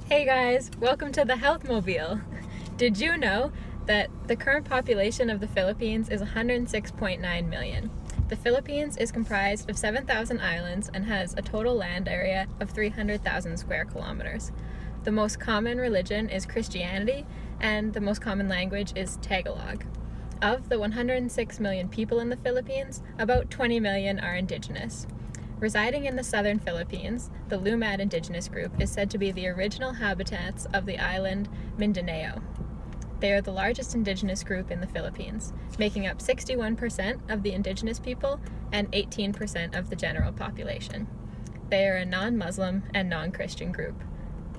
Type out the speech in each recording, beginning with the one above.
Hey guys, welcome to the Healthmobile. Did you know that the current population of the Philippines is 106.9 million? The Philippines is comprised of 7,000 islands and has a total land area of 300,000 square kilometers. The most common religion is Christianity, and the most common language is Tagalog. Of the 106 million people in the Philippines, about 20 million are indigenous. Residing in the southern Philippines, the Lumad indigenous group is said to be the original habitats of the island Mindanao. They are the largest indigenous group in the Philippines, making up 61% of the indigenous people and 18% of the general population. They are a non-Muslim and non-Christian group.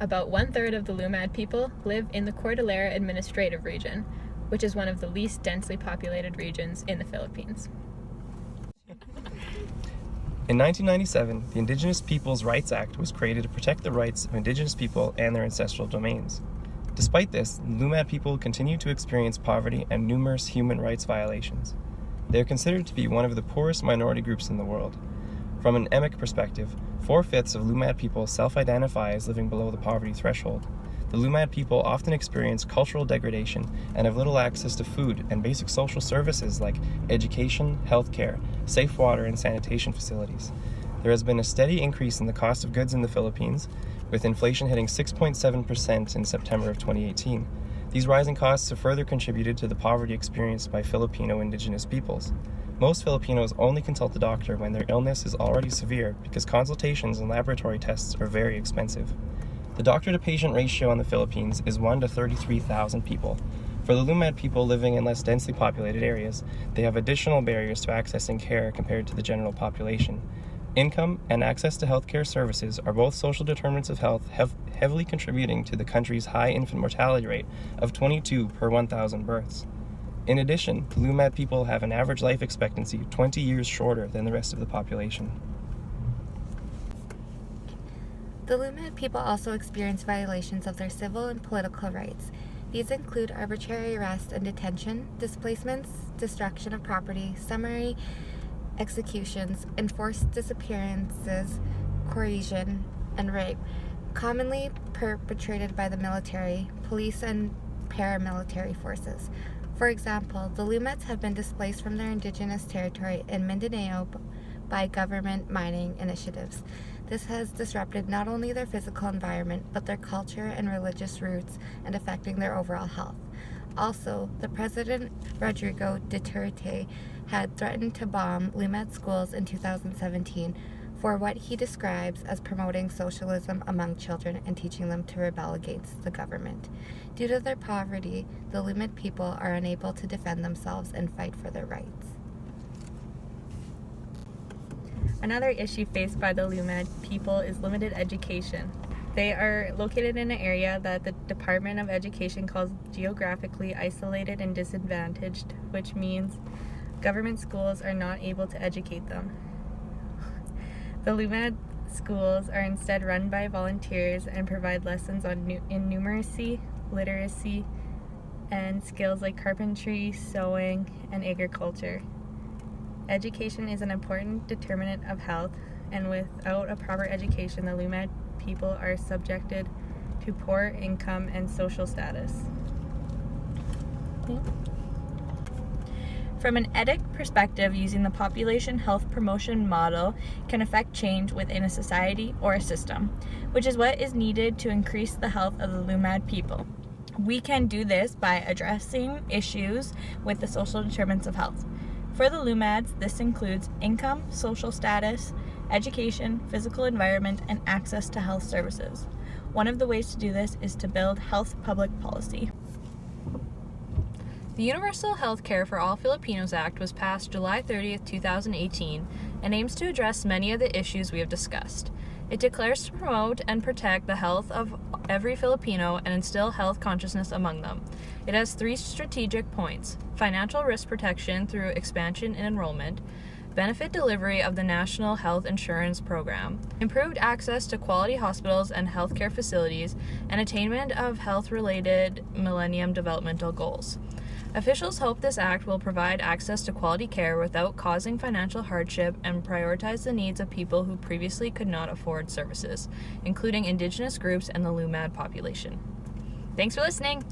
About 1/3 of the Lumad people live in the Cordillera Administrative Region, which is one of the least densely populated regions in the Philippines. In 1997, the Indigenous Peoples' Rights Act was created to protect the rights of Indigenous people and their ancestral domains. Despite this, Lumad people continue to experience poverty and numerous human rights violations. They are considered to be one of the poorest minority groups in the world. From an emic perspective, 4/5 of Lumad people self-identify as living below the poverty threshold. The Lumad people often experience cultural degradation and have little access to food and basic social services like education, healthcare, safe water, and sanitation facilities. There has been a steady increase in the cost of goods in the Philippines, with inflation hitting 6.7% in September of 2018. These rising costs have further contributed to the poverty experienced by Filipino indigenous peoples. Most Filipinos only consult a doctor when their illness is already severe because consultations and laboratory tests are very expensive. The doctor-to-patient ratio in the Philippines is 1 to 33,000 people. For the Lumad people living in less densely populated areas, they have additional barriers to accessing care compared to the general population. Income and access to healthcare services are both social determinants of health, heavily contributing to the country's high infant mortality rate of 22 per 1,000 births. In addition, the Lumad people have an average life expectancy 20 years shorter than the rest of the population. The Lumad people also experience violations of their civil and political rights. These include arbitrary arrest and detention, displacements, destruction of property, summary executions, enforced disappearances, coercion, and rape, commonly perpetrated by the military, police, and paramilitary forces. For example, the Lumads have been displaced from their indigenous territory in Mindanao by government mining initiatives. This has disrupted not only their physical environment, but their culture and religious roots, and affecting their overall health. Also, the President Rodrigo Duterte had threatened to bomb Lumad schools in 2017 for what he describes as promoting socialism among children and teaching them to rebel against the government. Due to their poverty, the Lumad people are unable to defend themselves and fight for their rights. Another issue faced by the Lumad people is limited education. They are located in an area that the Department of Education calls geographically isolated and disadvantaged, which means government schools are not able to educate them. The Lumad schools are instead run by volunteers and provide lessons in numeracy, literacy, and skills like carpentry, sewing, and agriculture. Education is an important determinant of health, and without a proper education, the Lumad people are subjected to poor income and social status. From an EDIC perspective, using the population health promotion model can affect change within a society or a system, which is what is needed to increase the health of the Lumad people. We can do this by addressing issues with the social determinants of health. For the Lumads, this includes income, social status, education, physical environment, and access to health services. One of the ways to do this is to build health public policy. The Universal Health Care for All Filipinos Act was passed July 30th, 2018, and aims to address many of the issues we have discussed. It declares to promote and protect the health of every Filipino and instill health consciousness among them. It has 3 strategic points: financial risk protection through expansion and enrollment, benefit delivery of the National Health Insurance Program, improved access to quality hospitals and healthcare facilities, and attainment of health-related Millennium Developmental Goals. Officials hope this act will provide access to quality care without causing financial hardship and prioritize the needs of people who previously could not afford services, including Indigenous groups and the LUMAD population. Thanks for listening!